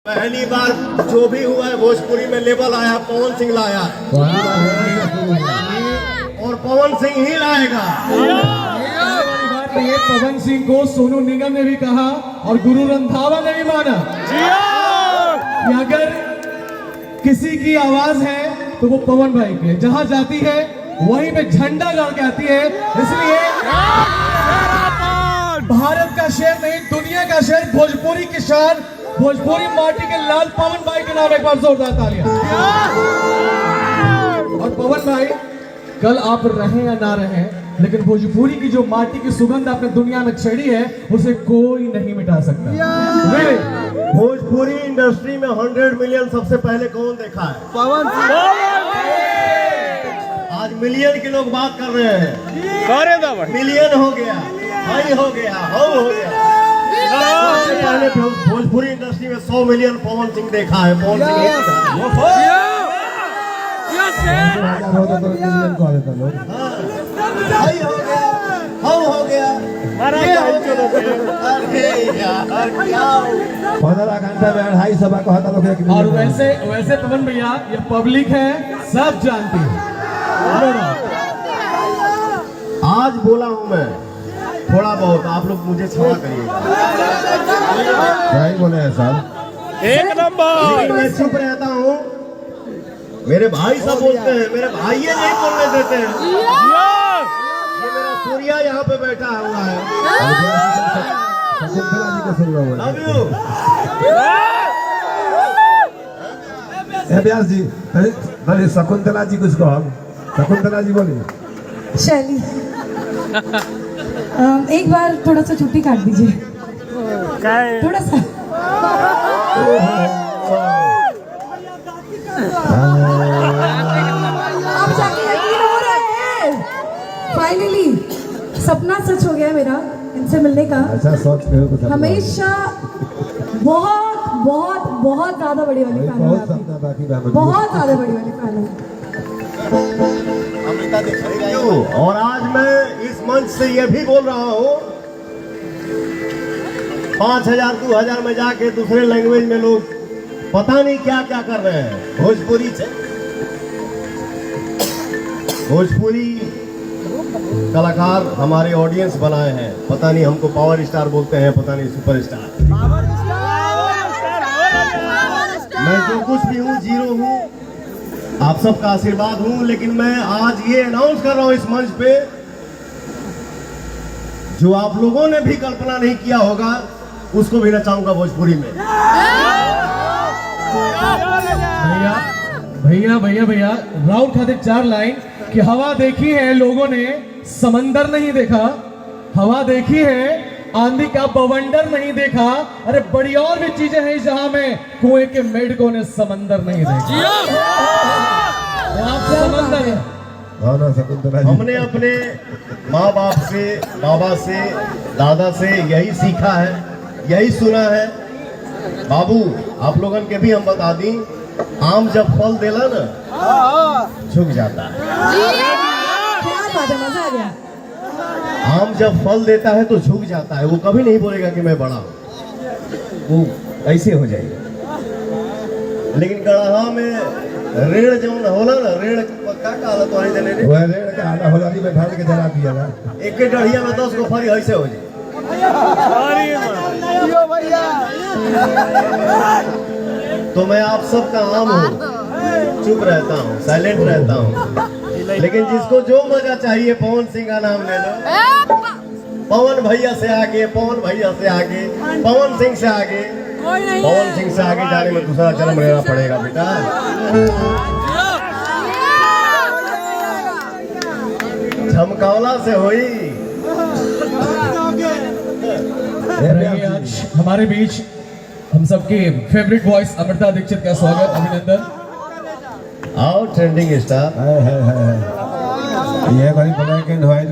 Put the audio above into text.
पहली बार जो भी हुआ है भोजपुरी में लेवल आया, पवन सिंह लाया और पवन सिंह ही लाएगा। ये पवन सिंह को सोनू निगम ने भी कहा और गुरु रंधावा ने भी माना कि अगर किसी की आवाज है तो वो पवन भाई की है। जहां जाती है वहीं पे झंडा गाड़ के आती है। इसलिए भारत का शेर नहीं, दुनिया का शेर, भोजपुरी की शान, भोजपुरी माटी के लाल पवन भाई के नाम एक बार जोरदार तालियां। और पवन भाई, कल आप रहें या ना रहें, लेकिन भोजपुरी की जो माटी की सुगंध आपने दुनिया में छेड़ी है उसे कोई नहीं मिटा सकता। भोजपुरी इंडस्ट्री में 100 मिलियन सबसे पहले कौन देखा है? पवन सिंह। आज मिलियन के लोग बात कर रहे हैं, मिलियन हो गया, हाई हो गया, हाउ हो गया। सबसे पहले भोजपुरी इंडस्ट्री में 100 मिलियन पवन सिंह देखा है। पवन सिंह हाई हो गया, हाउ हो गया, और वैसे पवन भैया, ये पब्लिक है, सब जानती है। आज बोला हूं मैं थोड़ा बहुत, आप लोग मुझे क्षमा करिएगा। सही बोले हैं साहब, एक नंबर। मैं चुप रहता हूँ, मेरे भाई सब बोलते हैं, मेरे भाई ये नहीं बोलने देते हैं। ये मेरा सूर्या यहाँ पे बैठा हुआ है। शकुंतला जी को सुन रहा हूँ। Love you. व्यास जी, अरे शकुंतला जी कुछ कहो। शकुंतला जी बोलिए। शैली, एक बार थोड़ा सा छुट्टी काट दीजिए, थोड़ा सा। आप जाके यकीन हो रहा है, फाइनली सपना सच हो गया मेरा इनसे मिलने का। अच्छा, सोच हमेशा बहुत बहुत बहुत ज्यादा बड़ी वाली फैन हूं, बहुत सपना बाकी है, बहुत ज्यादा बड़ी वाली फैन हूं। और आज मैं इस मंच से यह भी बोल रहा हूँ, 5000 2000 में जाके दूसरे लैंग्वेज में लोग पता नहीं क्या क्या कर रहे हैं। भोजपुरी से भोजपुरी कलाकार हमारे ऑडियंस बनाए हैं। पता नहीं हमको पावर स्टार बोलते हैं, पता नहीं सुपर स्टार। मैं जो कुछ भी हूँ, जीरो हूँ, आप सबका आशीर्वाद हूं। लेकिन मैं आज ये अनाउंस कर रहा हूं इस मंच पे, जो आप लोगों ने भी कल्पना नहीं किया होगा, उसको भी नचाऊंगा भोजपुरी में। भैया राउत खातिर 4 लाइन कि हवा देखी है लोगों ने, समंदर नहीं देखा। हवा देखी है, आंधी का बवंडर नहीं देखा। अरे बड़ी और भी चीजें हैं जहां में कुएं के मेढकों ने समंदर नहीं देखा। आप समंदर है। हमने अपने माँ बाप से, बाबा से, दादा से यही सीखा है, यही सुना है। बाबू, आप लोगन के भी हम बता दी, आम जब फल देला ना, झुक जाता है। क्या बात है, मजा आ गया। आम जब फल देता है तो झुक जाता है, वो कभी नहीं बोलेगा कि मैं बड़ा हूं, वो ऐसे हो जाएगा। लेकिन गढ़ा में रेड़ जौन होला ना, रेड़ का काला तो आई देने रे, वह रेड़ के आधा होला दी में ढाल के जला दिया ना। एक के डढ़िया में 10 को फरी ऐसे हो जाए। तो मैं आप सबका आम हूँ, चुप रहता हूँ, साइलेंट रहता हूँ। लेकिन जिसको जो मजा चाहिए, पवन सिंह का नाम ले लो। पवन भैया से आगे, पवन भैया से आगे, पवन सिंह से आगे, पवन सिंह से आगे जाने में दूसरा जन्म लेना पड़ेगा बेटा। झमकावला से हुई। आज हमारे बीच हम सबके फेवरेट वॉइस अमृता दीक्षित का स्वागत, अभिनंदन। आओ ट्रेंडिंग स्टार। ये भाई ब्लैक एंड व्हाइट